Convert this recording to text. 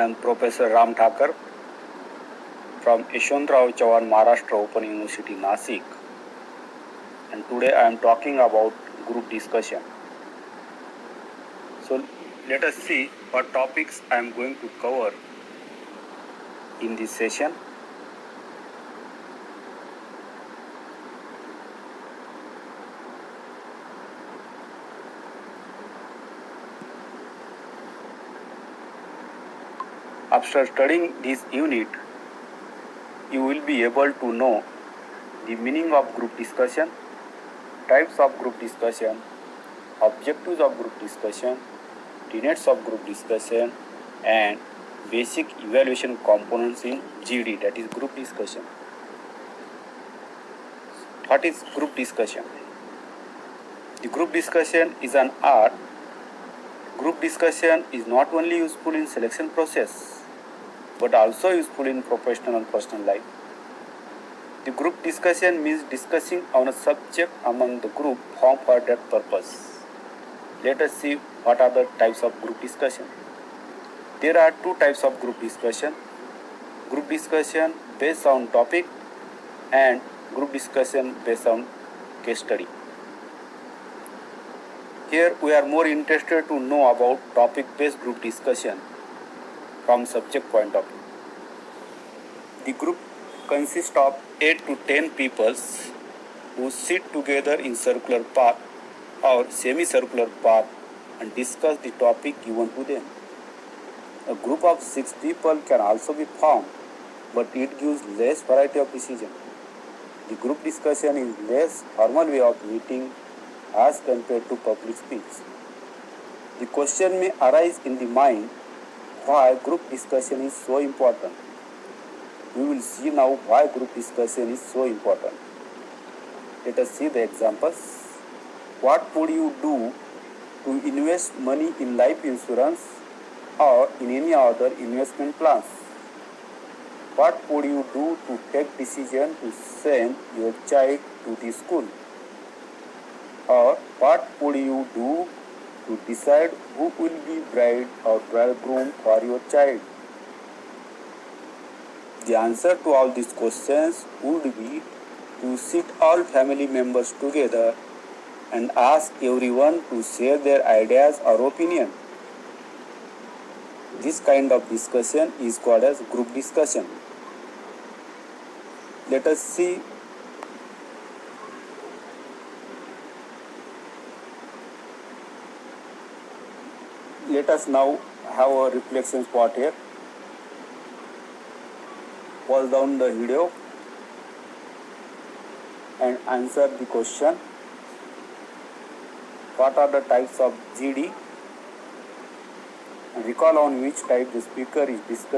am Professor Ram Thakur from Yashwantrao Chavan Maharashtra Open University, Nasik. And today I am talking about group discussion. So let us see what topics I am going to cover in this session. After studying this unit, you will be able to know the meaning of group discussion, types of group discussion, objectives of group discussion, tenets of group discussion, and basic evaluation components in GD, that is group discussion. What is group discussion? The group discussion is an art. Group discussion is not only useful in selection process but also useful in professional and personal life. The group discussion means discussing on a subject among the group formed for that purpose. Let us see what are the types of group discussion. There are two types of group discussion. Group discussion based on topic and group discussion based on case study. Here we are more interested to know about topic-based group discussion from subject point of view. The group consists of 8 to 10 people who sit together in circular path or semicircular path and discuss the topic given to them. A group of 6 people can also be formed, but it gives less variety of decision. The group discussion is less formal way of meeting as compared to public speech. The question may arise in the mind why group discussion is so important. We will see now why group discussion is so important. Let us see the examples. What would you do to invest money in life insurance or in any other investment plans? What would you do to take decision to send your child to the school? Or what would you do to decide who will be bride or bridegroom for your child? The answer to all these questions would be to sit all family members together and ask everyone to share their ideas or opinion. This kind of discussion is called as group discussion. Let us see let us now have a reflection spot here. Pause down the video and answer the question. What are the types of GD? And recall on which type the speaker is discussing.